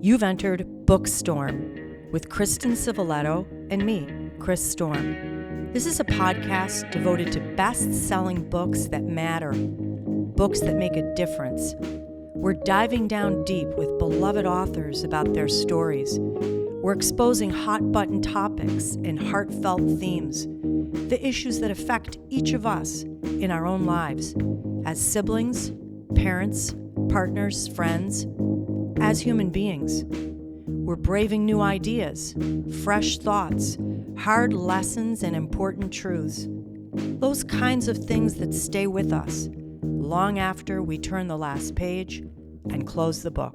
You've entered BOOKSTORM with Kristen Civiletto and me, Chris Storm. This is a podcast devoted to best-selling books that matter, books that make a difference. We're diving down deep with beloved authors about their stories. We're exposing hot-button topics and heartfelt themes, the issues that affect each of us in our own lives, as siblings, parents, partners, friends, as human beings. We're braving new ideas, fresh thoughts, hard lessons, and important truths. Those kinds of things that stay with us long after we turn the last page and close the book.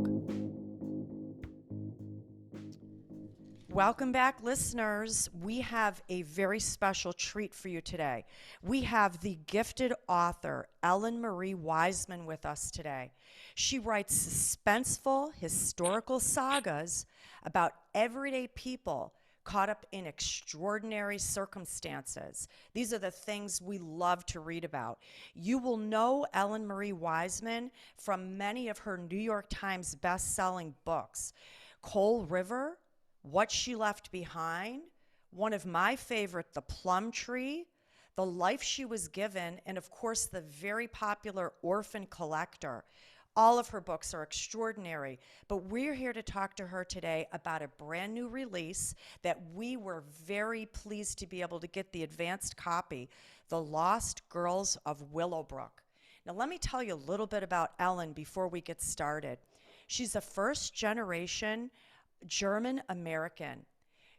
Welcome back, listeners. We have a very special treat for you today. We have the gifted author, Marie Wiseman, with us today. She writes suspenseful historical sagas about everyday people caught up in extraordinary circumstances. These are the things we love to read about. You will know Marie Wiseman from many of her New York Times best-selling books. Coal River, What She Left Behind, one of my favorite, The Plum Tree, The Life She Was Given, and of course the very popular Orphan Collector. All of her books are extraordinary, but we're here to talk to her today about a brand new release that we were very pleased to be able to get the advanced copy, The Lost Girls of Willowbrook. Now let me tell you a little bit about Ellen before we get started. She's a first-generation German American.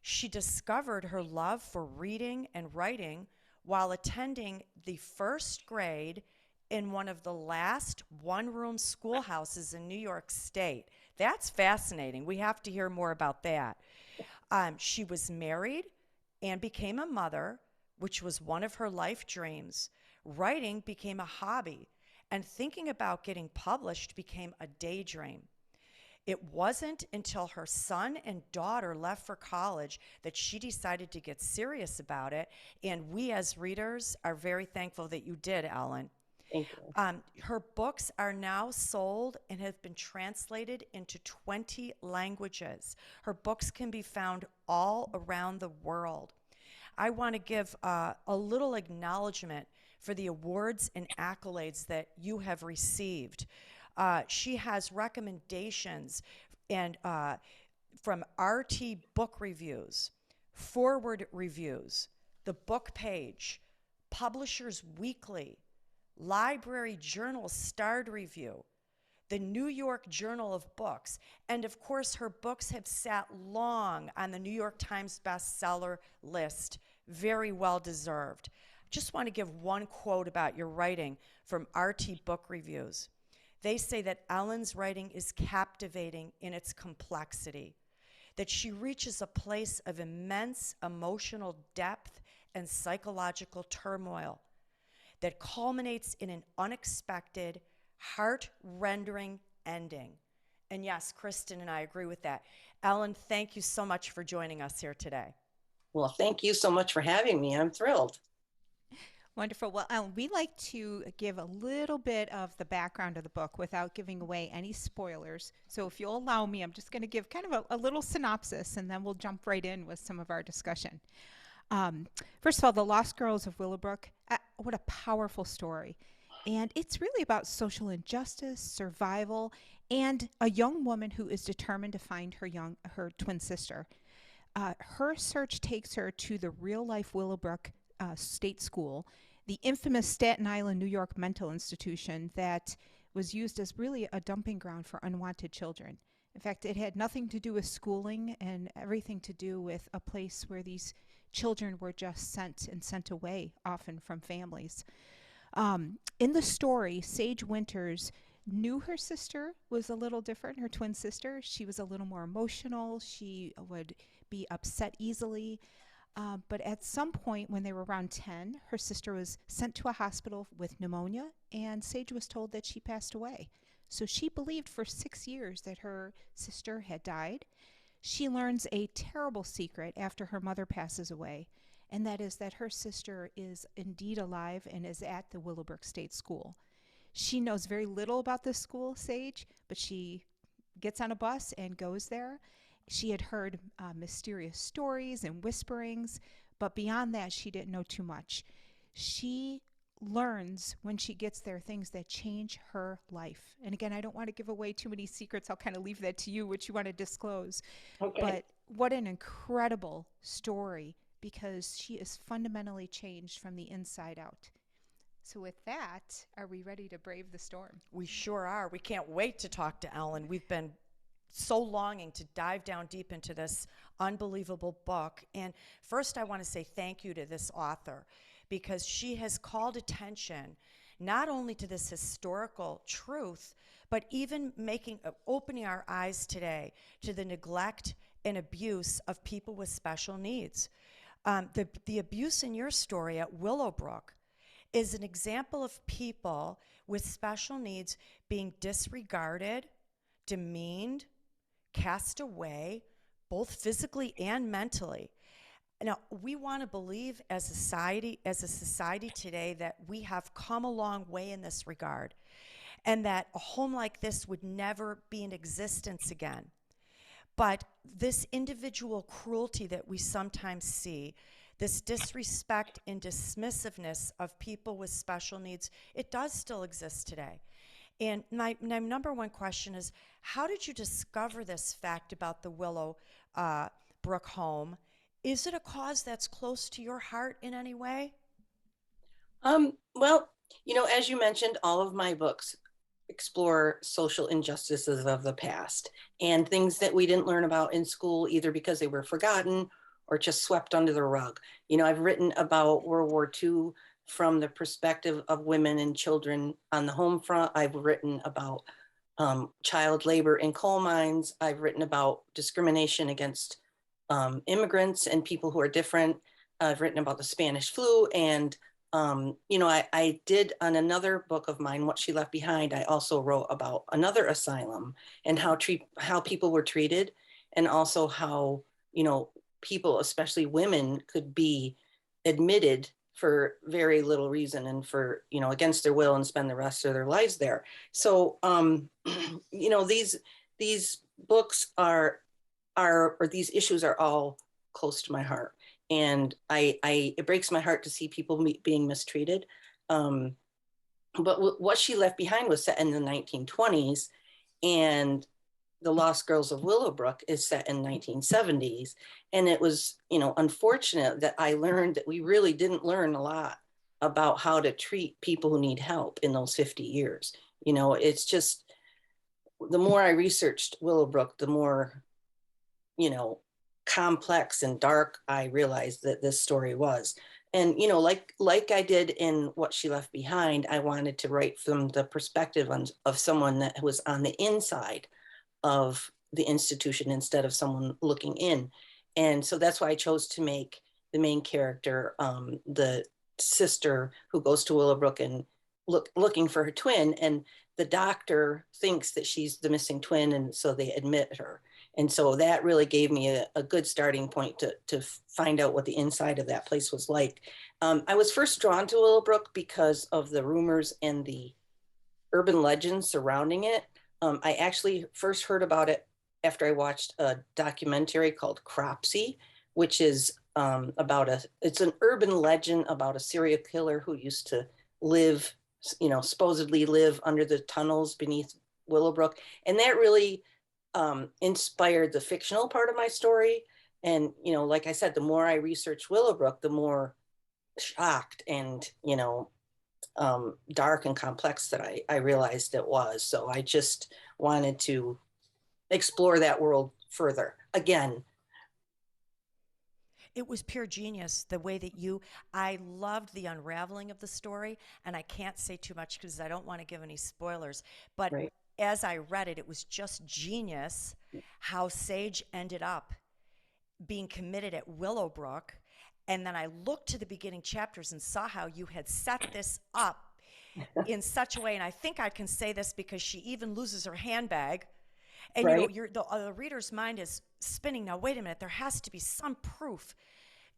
She discovered her love for reading and writing while attending the first grade in one of the last one-room schoolhouses in New York State. That's fascinating. We have to hear more about that. She was married and became a mother, which was one of her life dreams. Writing became a hobby, and thinking about getting published became a daydream. It wasn't until her son and daughter left for college that she decided to get serious about it, and we as readers are very thankful that you did, Ellen. Thank you. Her books are now sold and have been translated into 20 languages. Her books can be found all around the world. I want to give a little acknowledgement for the awards and accolades that you have received. She has recommendations and from RT Book Reviews, Forward Reviews, The Book Page, Publishers Weekly, Library Journal Starred Review, the New York Journal of Books, and of course her books have sat long on the New York Times bestseller list. Very well deserved. Just want to give one quote about your writing from RT Book Reviews. They say that Ellen's writing is captivating in its complexity, that she reaches a place of immense emotional depth and psychological turmoil that culminates in an unexpected, heart-rendering ending. And yes, Kristen and I agree with that. Ellen, thank you so much for joining us here today. Well, thank you so much for having me. I'm thrilled. Wonderful. Well, we like to give a little bit of the background of the book without giving away any spoilers. So if you'll allow me, I'm just going to give kind of a little synopsis, and then we'll jump right in with some of our discussion. First of all, The Lost Girls of Willowbrook, what a powerful story. And it's really about social injustice, survival, and a young woman who is determined to find her twin sister. Her search takes her to the real-life Willowbrook State School, the infamous Staten Island, New York mental institution that was used as really a dumping ground for unwanted children. In fact, it had nothing to do with schooling and everything to do with a place where these children were just sent away, often from families. In the story, Sage Winters knew her sister was a little different, her twin sister. She was a little more emotional. She would be upset easily. But at some point when they were around 10, her sister was sent to a hospital with pneumonia, and Sage was told that she passed away. So she believed for 6 years that her sister had died. She learns a terrible secret after her mother passes away, and that is that her sister is indeed alive and is at the Willowbrook State School. She knows very little about this school, Sage, but she gets on a bus and goes there. She had heard mysterious stories and whisperings, but beyond that, she didn't know too much. She learns when she gets there things that change her life. And again, I don't want to give away too many secrets. I'll kind of leave that to you, what you want to disclose. Okay. But what an incredible story, because she is fundamentally changed from the inside out. So with that, are we ready to brave the storm? We sure are. We can't wait to talk to Ellen. We've been so longing to dive down deep into this unbelievable book. And first, I want to say thank you to this author, because she has called attention not only to this historical truth, but even opening our eyes today to the neglect and abuse of people with special needs. The abuse in your story at Willowbrook is an example of people with special needs being disregarded, demeaned, cast away, both physically and mentally. Now, we want to believe as a society today that we have come a long way in this regard, and that a home like this would never be in existence again. But this individual cruelty that we sometimes see, this disrespect and dismissiveness of people with special needs, it does still exist today. And my number one question is, how did you discover this fact about the Willowbrook home? Is it a cause that's close to your heart in any way? Well, as you mentioned, all of my books explore social injustices of the past and things that we didn't learn about in school, either because they were forgotten or just swept under the rug. I've written about World War II from the perspective of women and children on the home front. I've written about child labor in coal mines. I've written about discrimination against immigrants and people who are different. I've written about the Spanish flu. And, I did on another book of mine, What She Left Behind, I also wrote about another asylum and how people were treated, and also how, people, especially women, could be admitted for very little reason and for, against their will, and spend the rest of their lives there. So, these books or these issues are all close to my heart. And it breaks my heart to see people being mistreated. But What She Left Behind was set in the 1920s, and The Lost Girls of Willowbrook is set in 1970s. And it was, unfortunate that I learned that we really didn't learn a lot about how to treat people who need help in those 50 years. It's just, the more I researched Willowbrook, the more, complex and dark I realized that this story was. And, like I did in What She Left Behind, I wanted to write from the perspective of someone that was on the inside of the institution instead of someone looking in. And so that's why I chose to make the main character the sister who goes to Willowbrook and looking for her twin. And the doctor thinks that she's the missing twin, and so they admit her. And so that really gave me a good starting point to find out what the inside of that place was like. I was first drawn to Willowbrook because of the rumors and the urban legends surrounding it. I actually first heard about it after I watched a documentary called Cropsey, which is it's an urban legend about a serial killer who used to live, supposedly live under the tunnels beneath Willowbrook. And that really inspired the fictional part of my story. And, like I said, the more I researched Willowbrook, the more shocked and, dark and complex that I realized it was. So I just wanted to explore that world further. Again, It was pure genius, the way that I loved the unraveling of the story, and I can't say too much because I don't want to give any spoilers, but right. as I read it, it was just genius how Sage ended up being committed at Willowbrook. And then I looked to the beginning chapters and saw how you had set this up in such a way, and I think I can say this because she even loses her handbag. And Right. the reader's mind is spinning. Now, wait a minute, there has to be some proof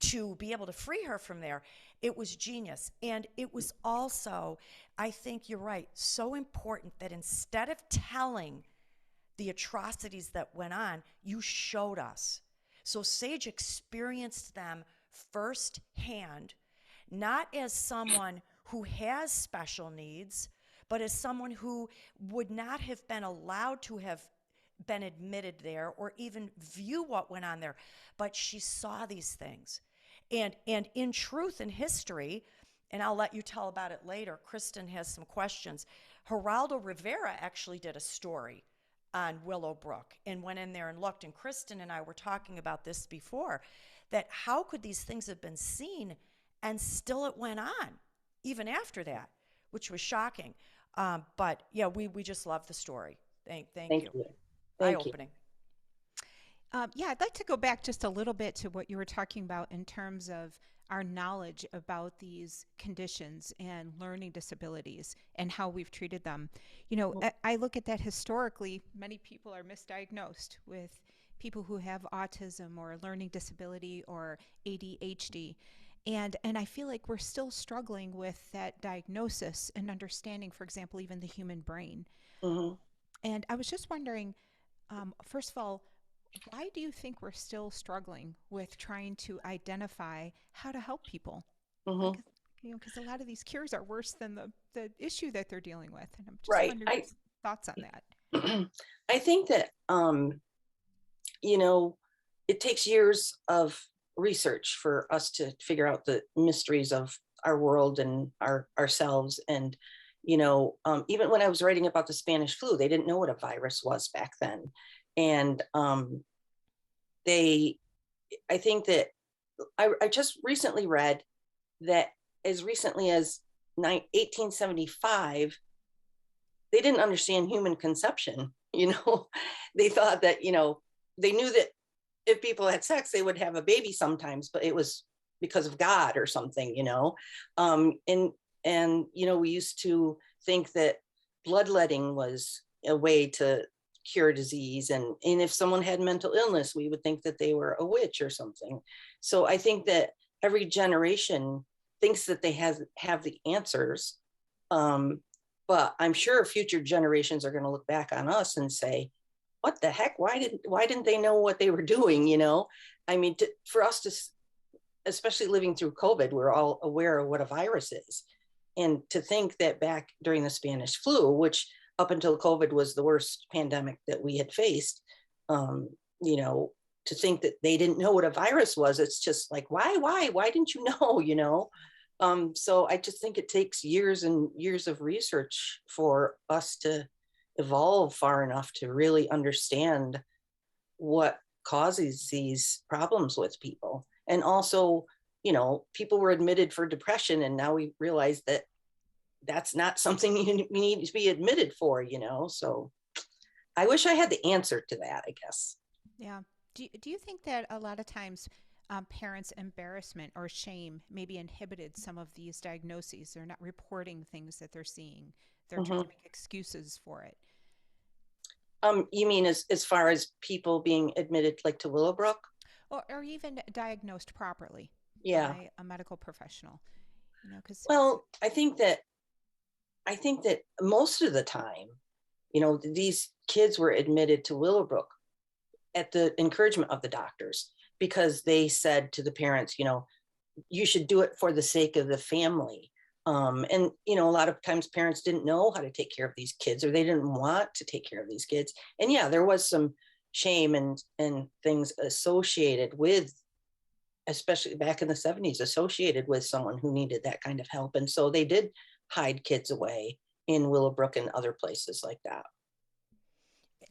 to be able to free her from there. It was genius. And it was also, I think you're right, so important that instead of telling the atrocities that went on, you showed us. So Sage experienced them firsthand, not as someone who has special needs, but as someone who would not have been allowed to have been admitted there or even view what went on there. But she saw these things. And in truth and history, and I'll let you tell about it later, Kristen has some questions. Geraldo Rivera actually did a story on Willowbrook and went in there and looked. And Kristen and I were talking about this before, that how could these things have been seen and still it went on even after that, which was shocking. But yeah, we just love the story. Thank Thank you. you. Eye Thank you. opening. Yeah, I'd like to go back just a little bit to what you were talking about in terms of our knowledge about these conditions and learning disabilities and how we've treated them. You know, I look at that historically, many people are misdiagnosed with people who have autism or learning disability or ADHD. And I feel like we're still struggling with that diagnosis and understanding, for example, even the human brain. Hmm. And I was just wondering, first of all, why do you think we're still struggling with trying to identify how to help people? Hmm. Like, you know, because a lot of these cures are worse than the issue that they're dealing with. And I'm just Right. wondering your thoughts on that. I think that, you know, it takes years of research for us to figure out the mysteries of our world and ourselves. And, even when I was writing about the Spanish flu, they didn't know what a virus was back then. And they, I think that I just recently read that as recently as 1875, they didn't understand human conception. They thought that, they knew that if people had sex, they would have a baby sometimes, but it was because of God or something, and we used to think that bloodletting was a way to cure disease. And if someone had mental illness, we would think that they were a witch or something. So I think that every generation thinks that they have the answers. But I'm sure future generations are going to look back on us and say, what the heck? Why didn't they know what they were doing? I mean, for us to, especially living through COVID, we're all aware of what a virus is. And to think that back during the Spanish flu, which up until COVID was the worst pandemic that we had faced, um, to think that they didn't know what a virus was, it's just like, why didn't you know, So I just think it takes years and years of research for us to evolve far enough to really understand what causes these problems with people. And also, people were admitted for depression, and now we realize that that's not something we need to be admitted for, So I wish I had the answer to that, I guess. Yeah. Do you think that a lot of times parents' embarrassment or shame maybe inhibited some of these diagnoses? They're not reporting things that they're seeing. They're trying Mm-hmm. to make excuses for it. You mean as far as people being admitted like to Willowbrook? Or even diagnosed properly Yeah. by a medical professional, because Well, I think that most of the time, these kids were admitted to Willowbrook at the encouragement of the doctors, because they said to the parents, you should do it for the sake of the family. And a lot of times parents didn't know how to take care of these kids, or they didn't want to take care of these kids. And yeah, there was some shame and things associated with, especially back in the 70s, associated with someone who needed that kind of help. And so they did hide kids away in Willowbrook and other places like that.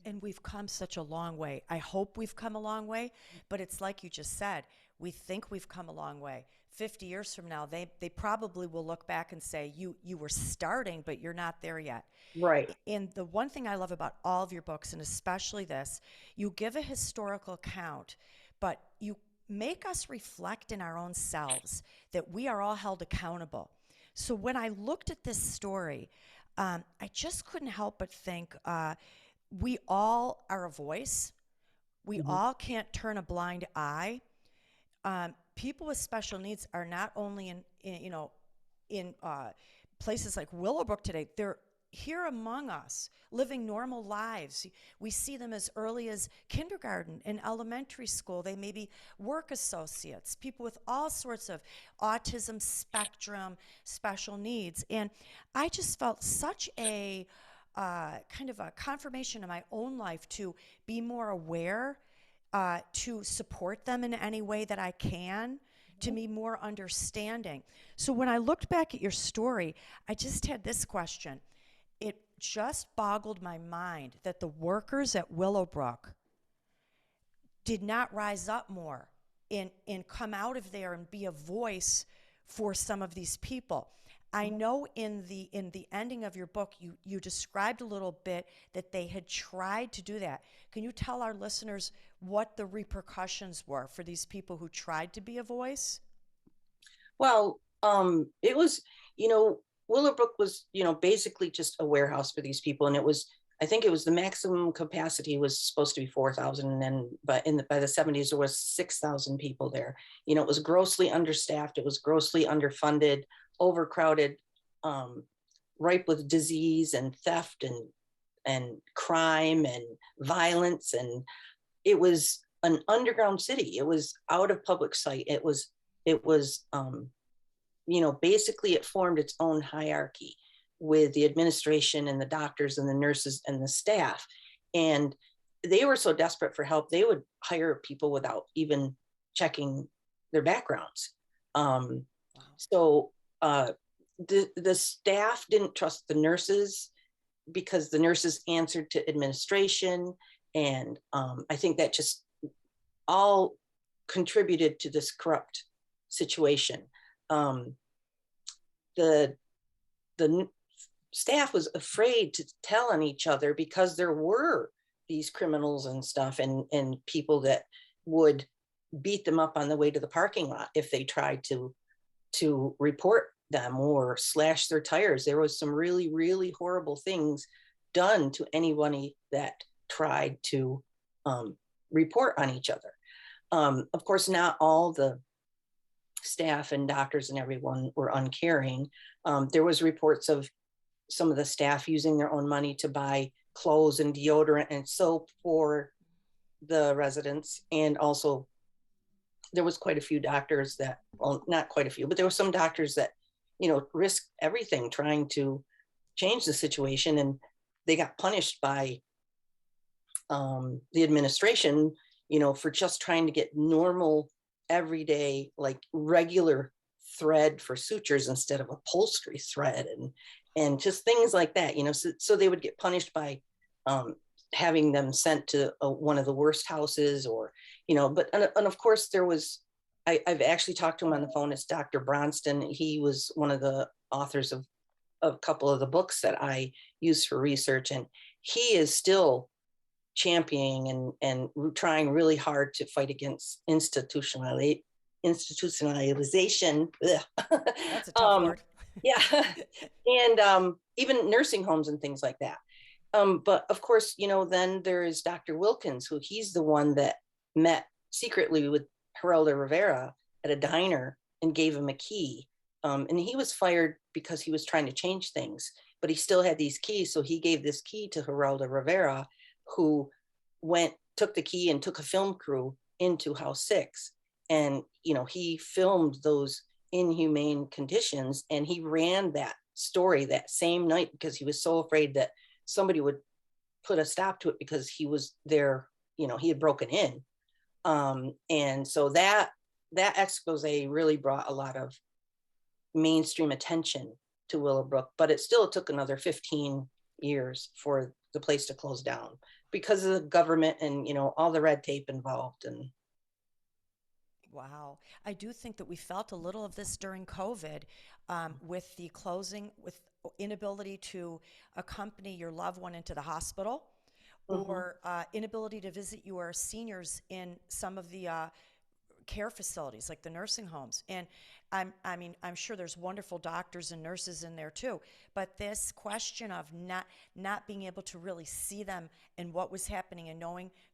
And we've come such a long way. I hope we've come a long way, but it's like you just said, we think we've come a long way. 50 years from now, they probably will look back and say, you were starting, but you're not there yet. Right. And the one thing I love about all of your books, and especially this, you give a historical account, but you make us reflect in our own selves that we are all held accountable. So when I looked at this story, I just couldn't help but think, we all are a voice. We Mm-hmm. all can't turn a blind eye. People with special needs are not only in places like Willowbrook today. here among us, living normal lives. We see them as early as kindergarten and elementary school. They may be work associates, people with all sorts of autism spectrum, special needs. And I just felt such a kind of a confirmation in my own life to be more aware, to support them in any way that I can, to be more understanding. So when I looked back at your story, I just had this question. It just boggled my mind that the workers at Willowbrook did not rise up more and come out of there and be a voice for some of these people. I know in the ending of your book, you described a little bit that they had tried to do that. Can you tell our listeners what the repercussions were for these people who tried to be a voice? Well, it was, Willowbrook was, basically just a warehouse for these people. And I think it was the maximum capacity was supposed to be 4,000. And then, but by the 70s, there was 6,000 people there. It was grossly understaffed. It was grossly underfunded, overcrowded, ripe with disease and theft and crime and violence. And it was an underground city. It was out of public sight. It was, basically it formed its own hierarchy with the administration and the doctors and the nurses and the staff. And they were so desperate for help, they would hire people without even checking their backgrounds. So the staff didn't trust the nurses because the nurses answered to administration. And I think that just all contributed to this corrupt situation. The staff was afraid to tell on each other because there were these criminals and stuff and people that would beat them up on the way to the parking lot if they tried to report them or slash their tires. There was some really, really horrible things done to anybody that tried to report on each other. Of course, not all the staff and doctors and everyone were uncaring. There was reports of some of the staff using their own money to buy clothes and deodorant and soap for the residents. And also there was quite a few doctors that, well, not quite a few, but there were some doctors that, risked everything trying to change the situation. And they got punished by the administration, for just trying to get normal, everyday, like regular thread for sutures instead of upholstery thread and just things like that, so they would get punished by having them sent to one of the worst houses or, but, and of course there was, I've actually talked to him on the phone. It's Dr. Bronston. He was one of the authors of a couple of the books that I use for research. And he is still championing and trying really hard to fight against institutionalization. That's a tough word. Yeah. And even nursing homes and things like that. But of course, then there is Dr. Wilkins, who he's the one that met secretly with Geraldo Rivera at a diner and gave him a key. And he was fired because he was trying to change things, but he still had these keys. So he gave this key to Geraldo Rivera, who took the key and took a film crew into House 6. And, he filmed those inhumane conditions and he ran that story that same night because he was so afraid that somebody would put a stop to it because he was there, he had broken in. And so that expose really brought a lot of mainstream attention to Willowbrook, but it still took another 15 years for the place to close down because of the government and, all the red tape involved. And wow. I do think that we felt a little of this during COVID with the closing, with inability to accompany your loved one into the hospital or inability to visit your seniors in some of the care facilities like the nursing homes. And I'm sure there's wonderful doctors and nurses in there too, but this question of not being able to really see them and what was happening and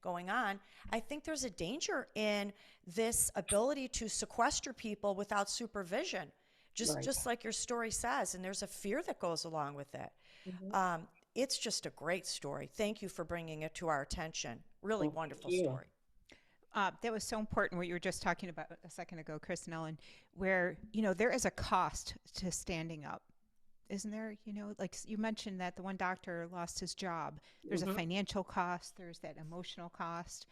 going on, I think there's a danger in this ability to sequester people without supervision, Right. just like your story says, and there's a fear that goes along with it. Mhm. It's just a great story. Thank you for bringing it to our attention. Really Well, thank wonderful you. story. That was so important what you were just talking about a second ago, Chris and Ellen, where, there is a cost to standing up, isn't there? Like you mentioned that the one doctor lost his job. There's a Hmm. financial cost, there's that emotional cost.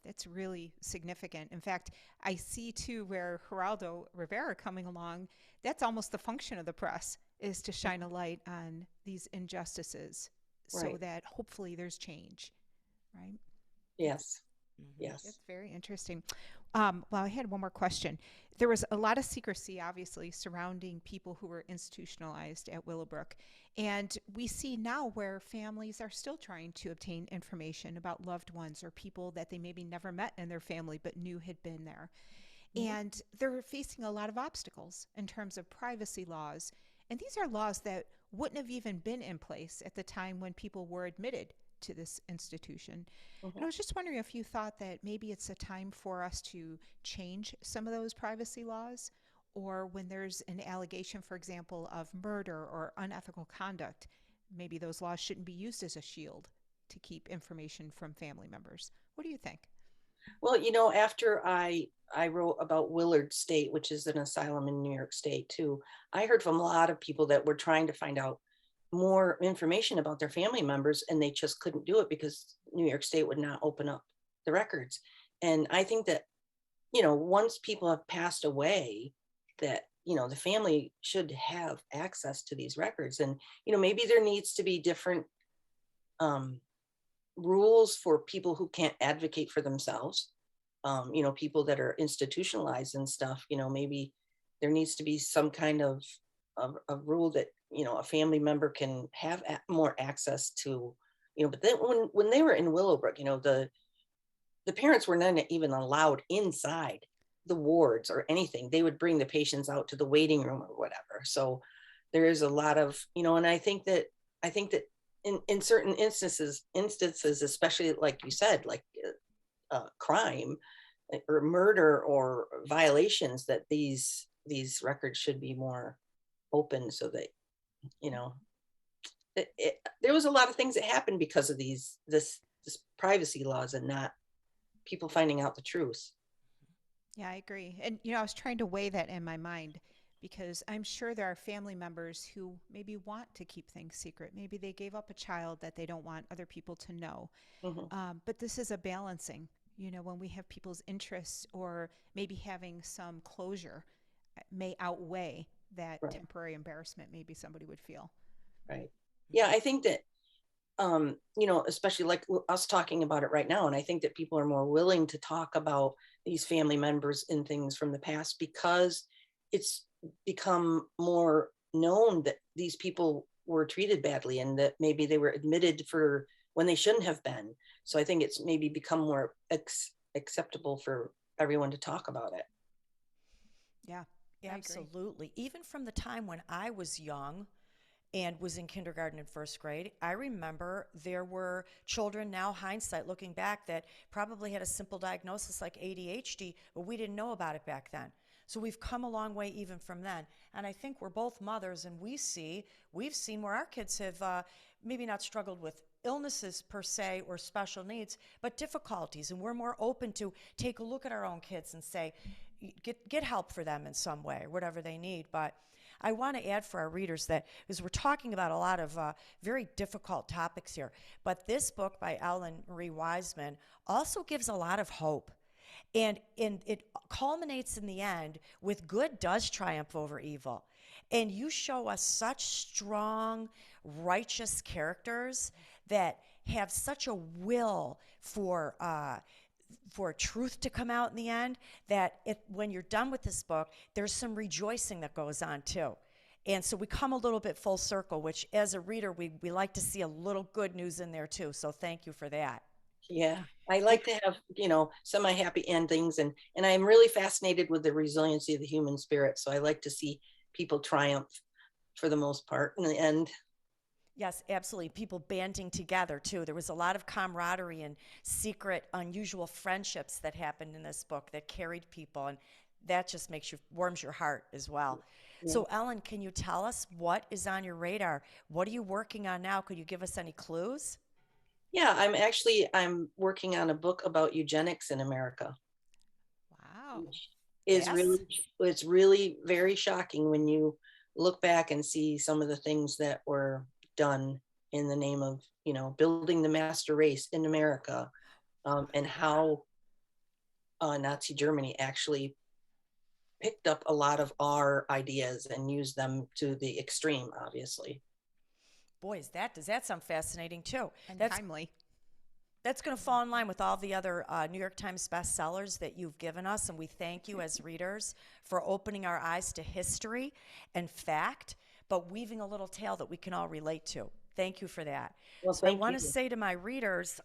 That's really significant. In fact, I see too where Geraldo Rivera coming along, that's almost the function of the press, is to shine a light on these injustices so Right. that hopefully there's change, right? That's Yes. Hmm. Yes. That's very interesting. Well, I had one more question. There was a lot of secrecy, obviously, surrounding people who were institutionalized at Willowbrook. And we see now where families are still trying to obtain information about loved ones or people that they maybe never met in their family but knew had been there. Mhm. And they're facing a lot of obstacles in terms of privacy laws. And these are laws that wouldn't have even been in place at the time when people were admitted to this institution. And I Mhm. was just wondering if you thought that maybe it's a time for us to change some of those privacy laws, or when there's an allegation, for example, of murder or unethical conduct, maybe those laws shouldn't be used as a shield to keep information from family members. What do you think? Well, after I wrote about Willard State, which is an asylum in New York State too, I heard from a lot of people that were trying to find out more information about their family members, and they just couldn't do it because New York State would not open up the records. And I think that, once people have passed away, that, the family should have access to these records. And, maybe there needs to be different um, rules for people who can't advocate for themselves. People that are institutionalized and stuff, maybe there needs to be some kind of rule that, a family member can have more access to, but then when they were in Willowbrook, the parents were not even allowed inside the wards or anything. They would bring the patients out to the waiting room or whatever. So there is a lot of, and I think that in certain instances, especially like you said, like crime or murder or violations, that these records should be more open, so that, you know there was a lot of things that happened because of this privacy laws, and not people finding out the truth. Yeah, I agree. And, I was trying to weigh that in my mind because I'm sure there are family members who maybe want to keep things secret. Maybe they gave up a child that they don't want other people to know. Hmm. But this is a balancing, when we have people's interests or maybe having some closure may outweigh that Right. temporary embarrassment maybe somebody would feel. Right. Yeah, I think that, especially like us talking about it right now. And I think that people are more willing to talk about these family members and things from the past because it's become more known that these people were treated badly and that maybe they were admitted for when they shouldn't have been. So I think it's maybe become more acceptable for everyone to talk about it. Yeah, I agree. Absolutely. Even from the time when I was young and was in kindergarten and first grade, I remember there were children, now hindsight looking back, that probably had a simple diagnosis like ADHD, but we didn't know about it back then. So we've come a long way even from then. And I think we're both mothers, and we've seen where our kids have maybe not struggled with illnesses per se or special needs, but difficulties. And we're more open to take a look at our own kids and say, get help for them in some way, whatever they need. But I want to add for our readers that, because we're talking about a lot of very difficult topics here, but this book by Ellen Marie Wiseman also gives a lot of hope. And it culminates in the end with good does triumph over evil. And you show us such strong, righteous characters that have such a will for truth to come out in the end, that when you're done with this book, there's some rejoicing that goes on too. And so we come a little bit full circle, which as a reader, we like to see a little good news in there too. So thank you for that. Yeah, I You, like to have, semi-happy endings, and I'm really fascinated with the resiliency of the human spirit. So I like to see people triumph for the most part in the end. yes, absolutely. People banding together too. There was a lot of camaraderie and secret, unusual friendships that happened in this book that carried people, and that just warms your heart as well. Yeah. So, Ellen, can you tell us what is on your radar? What are you working on now? Could you give us any clues? Yeah, I'm working on a book about eugenics in America. Wow. Is That's really it's really very shocking when you look back and see some of the things that were done in the name of, building the master race in America, and how Nazi Germany actually picked up a lot of our ideas and used them to the extreme, obviously. boy, does that sound fascinating too? And That's timely. That's going to fall in line with all the other New York Times bestsellers that you've given us, and we thank you as readers for opening our eyes to history and fact, but weaving a little tale that we can all relate to. Thank you for that. Well, So I thank want to you. say to my readers,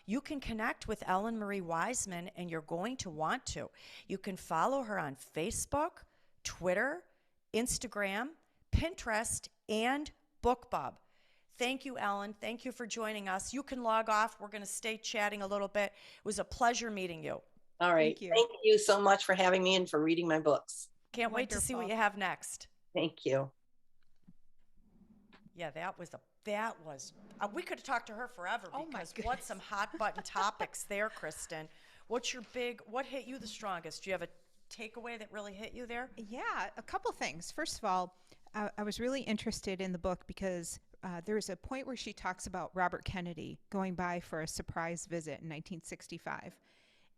you can connect with Ellen Marie Wiseman, and you're going to want to. You can follow her on Facebook, Twitter, Instagram, Pinterest, and BookBub. Thank you, Ellen. Thank you for joining us. You can log off. We're going to stay chatting a little bit. It was a pleasure meeting you. All right. Thank you. Thank you so much for having me and for reading my books. Can't wait to see what Wonderful. you have next. Thank you. Yeah, we could have talked to her forever Oh my because goodness. what's some hot button topics there, Kristen? What hit you the strongest? Do you have a takeaway that really hit you there? Yeah, a couple things. First of all, I was really interested in the book because there's a point where she talks about Robert Kennedy going by for a surprise visit in 1965.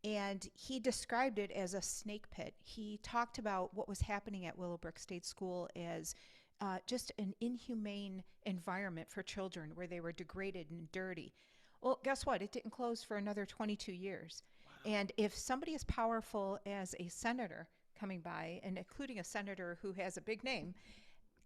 And he described it as a snake pit. He talked about what was happening at Willowbrook State School as just an inhumane environment for children where they were degraded and dirty. Well, guess what? It didn't close for another 22 years. And if somebody as powerful as a senator coming by, and including a senator who has a big name,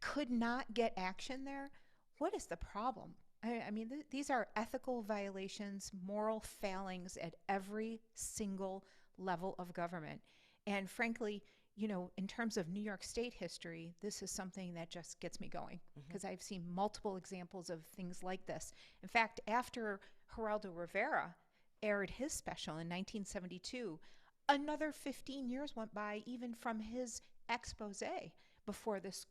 could not get action there, what is the problem? I mean, these are ethical violations, moral failings at every single level of government. And frankly, in terms of New York State history, this is something that just gets me going because I've seen multiple examples of things like this. In fact, after Geraldo Rivera aired his special in 1972, another 15 years went by even from his expose before this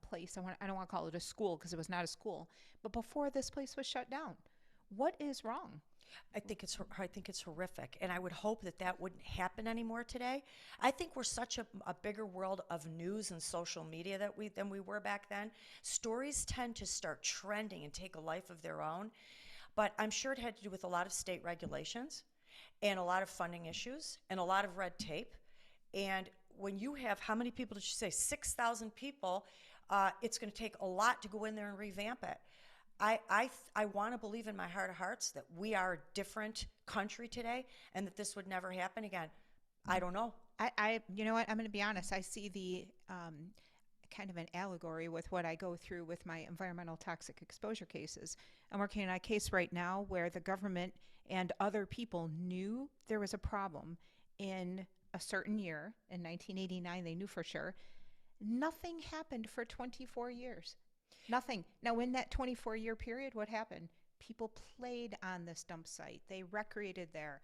place. I don't want to call it a school because it was not a school, but before this place was shut down. What is wrong? I think it's horrific, and I would hope that that wouldn't happen anymore today. I think we're such a bigger world of news and social media than we were back then. Stories tend to start trending and take a life of their own, but I'm sure it had to do with a lot of state regulations and a lot of funding issues and a lot of red tape. And when you have, how many people did you say? 6,000 people. It's going to take a lot to go in there and revamp it. I want to believe in my heart of hearts that we are a different country today and that this would never happen again. I don't know. You know what? I'm going to be honest. I see the kind of an allegory with what I go through with my environmental toxic exposure cases. I'm working on a case right now where the government and other people knew there was a problem in a certain year. In 1989, they knew for sure. Nothing happened for 24 years. Nothing. Now, in that 24-year period, what happened? People played on this dump site. They recreated there.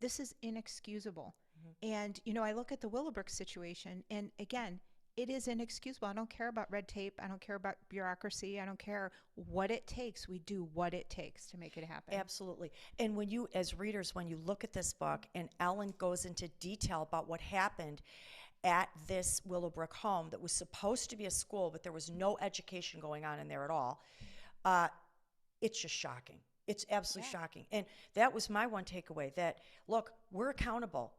This is inexcusable. And, I look at the Willowbrook situation, and again, it is inexcusable. I don't care about red tape. I don't care about bureaucracy. I don't care what it takes. We do what it takes to make it happen. Absolutely. And when you, as readers, when you look at this book and Ellen goes into detail about what happened at this Willowbrook home that was supposed to be a school, but there was no education going on in there at all, it's just shocking. It's absolutely shocking. And that was my one takeaway, that, look, we're accountable.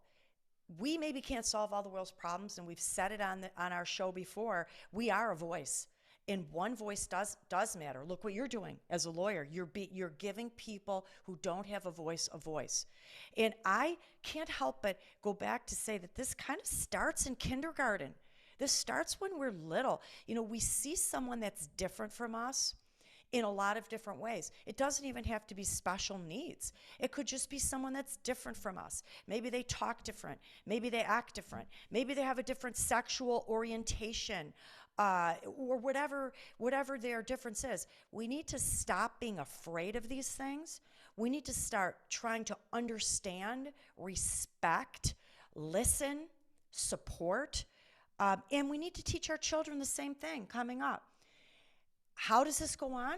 We maybe can't solve all the world's problems, and we've said it on our show before. We are a voice, and one voice does matter. Look what you're doing as a lawyer. You're giving people who don't have a voice. And I can't help but go back to say that this kind of starts in kindergarten. This starts when we're little. We see someone that's different from us in a lot of different ways. It doesn't even have to be special needs. It could just be someone that's different from us. Maybe they talk different. Maybe they act different. Maybe they have a different sexual orientation, or whatever their difference is. We need to stop being afraid of these things. We need to start trying to understand, respect, listen, support. And we need to teach our children the same thing coming up. How does this go on?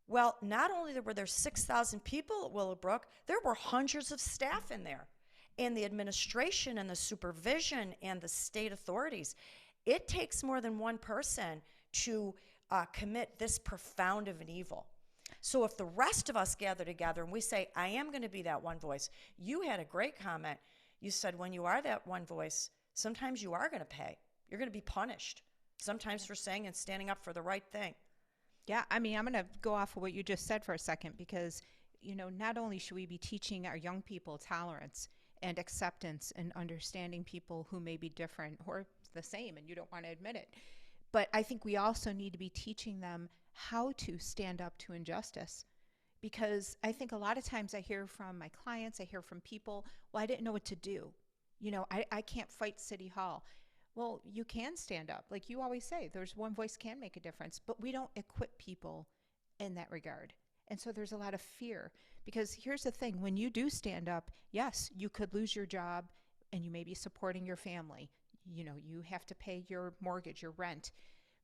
Well, not only were there 6,000 people at Willowbrook, there were hundreds of staff in there. And the administration and the supervision and the state authorities. It takes more than one person to commit this profound of an evil. So if the rest of us gather together and we say, I am going to be that one voice. You had a great comment. You said when you are that one voice, sometimes you are going to pay. You're going to be punished, sometimes for saying and standing up for the right thing. Yeah, I mean, I'm going to go off of what you just said for a second because, you know, not only should we be teaching our young people tolerance and acceptance and understanding people who may be different or the same and you don't want to admit it, but I think we also need to be teaching them how to stand up to injustice. Because I think a lot of times I hear from my clients, I hear from people, well, I didn't know what to do. You know, I can't fight City Hall. Well, you can stand up. Like you always say, there's one voice can make a difference, but we don't equip people in that regard. And so there's a lot of fear because here's the thing, when you do stand up, yes, you could lose your job and you may be supporting your family. You know, you have to pay your mortgage, your rent,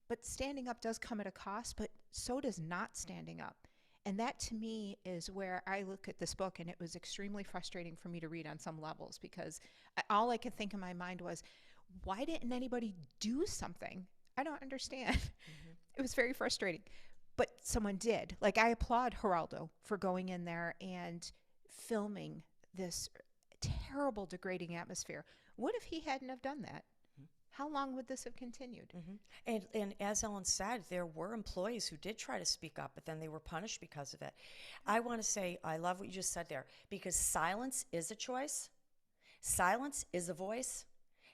but standing up does come at a cost, but so does not standing up. And that to me is where I look at this book, and it was extremely frustrating for me to read on some levels because all I could think in my mind was, why didn't anybody do something? I don't understand. Mm-hmm. It was very frustrating. But someone did. Like, I applaud Geraldo for going in there and filming this terrible, degrading atmosphere. What if he hadn't have done that? How long would this have continued? Mm-hmm. And as Ellen said, there were employees who did try to speak up, but then they were punished because of it. I want to say, I love what you just said there, because silence is a choice. Silence is a voice.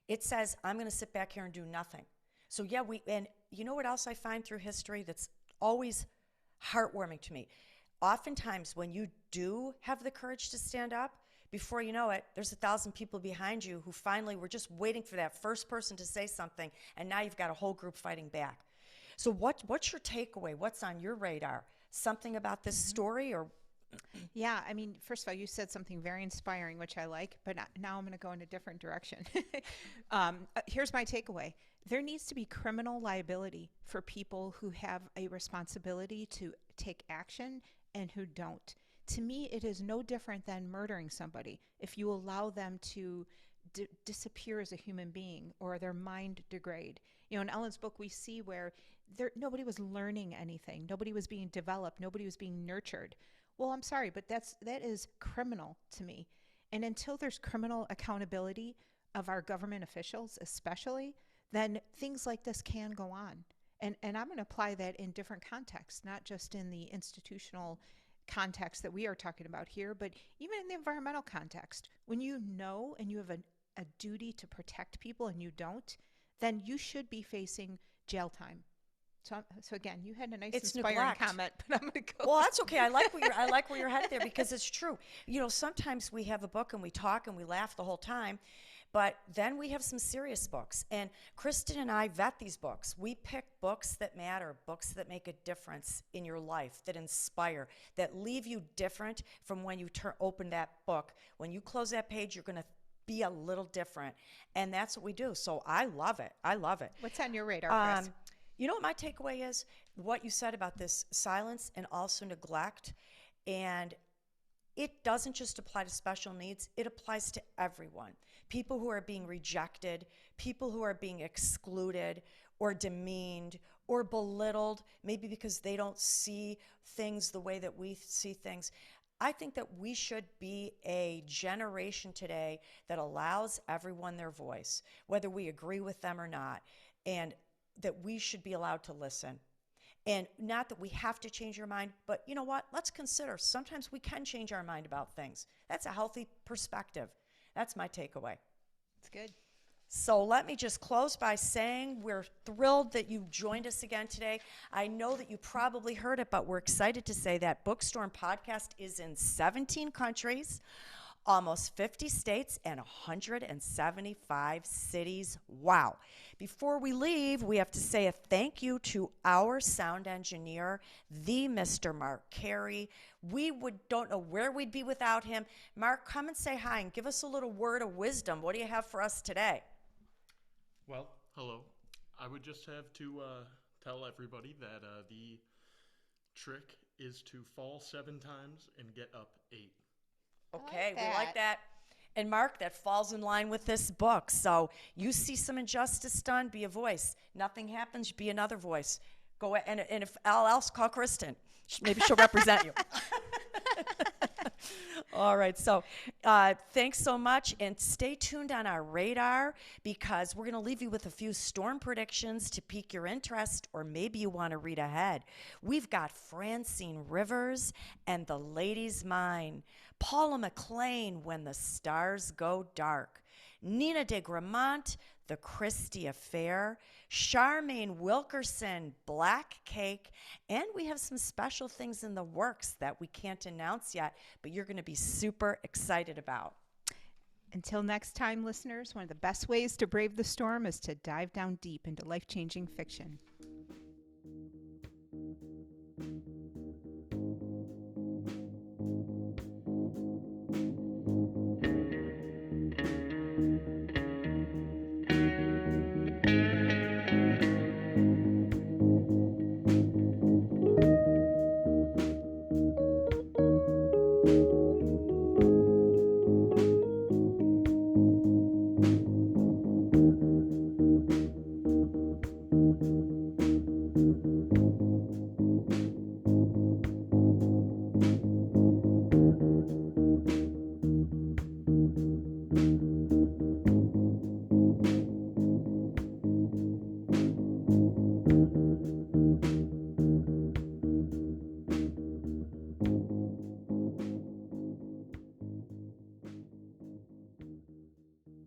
It says, I'm going to sit back here and do nothing. So yeah, and you know what else I find through history that's always heartwarming to me? Oftentimes when you do have the courage to stand up, before you know it, there's 1,000 people behind you who finally were just waiting for that first person to say something, and now you've got a whole group fighting back. So what's your takeaway? What's on your radar? Something about this story? Or Yeah, I mean, first of all, you said something very inspiring, which I like, but now I'm going to go in a different direction. Here's my takeaway. There needs to be criminal liability for people who have a responsibility to take action and who don't. To me, it is no different than murdering somebody if you allow them to disappear as a human being or their mind degrade. You know, in Ellen's book, we see where nobody was learning anything. Nobody was being developed. Nobody was being nurtured. Well, I'm sorry, but that is criminal to me. And until there's criminal accountability of our government officials, especially, then things like this can go on. And I'm going to apply that in different contexts, not just in the institutional context that we are talking about here, but even in the environmental context. When you know and you have a duty to protect people and you don't, then you should be facing jail time. So again, you had a nice inspiring comment, but I'm going to go. Well, that's okay. I like where you're headed there because it's true. You know, sometimes we have a book and we talk and we laugh the whole time, but then we have some serious books. And Kristen and I vet these books. We pick books that matter, books that make a difference in your life, that inspire, that leave you different from when you open that book. When you close that page, you're going to be a little different. And that's what we do. So I love it. I love it. What's on your radar, Chris? You know what my takeaway is? What you said about this silence and also neglect. And it doesn't just apply to special needs, it applies to everyone. People who are being rejected, people who are being excluded or demeaned or belittled, maybe because they don't see things the way that we see things. I think that we should be a generation today that allows everyone their voice, whether we agree with them or not, and that we should be allowed to listen. And not that we have to change our mind, but you know what? Let's consider sometimes we can change our mind about things. That's a healthy perspective. That's my takeaway. It's good. So let me just close by saying we're thrilled that you joined us again today. I know that you probably heard it, but we're excited to say that BOOKSTORM podcast is in 17 countries, almost 50 states, and 175 cities. Wow. Before we leave, we have to say a thank you to our sound engineer, the Mr. Mark Carey. We don't know where we'd be without him. Mark, come and say hi and give us a little word of wisdom. What do you have for us today? Well, Hello. I would just have to tell everybody that the trick is to fall 7 times and get up 8. Okay, we like that. And Mark, that falls in line with this book. So you see some injustice done, be a voice. Nothing happens, be another voice. Go and if all else, call Kristen. Maybe she'll represent you. All right, so thanks so much, and stay tuned on our radar because we're going to leave you with a few storm predictions to pique your interest, or maybe you want to read ahead. We've got Francine Rivers and The Lady's Mine, Paula McLean, When the Stars Go Dark, Nina de Gramont, The Christie Affair, Charmaine Wilkerson, Black Cake, and we have some special things in the works that we can't announce yet, but you're going to be super excited about. Until next time, listeners, one of the best ways to brave the storm is to dive down deep into life-changing fiction.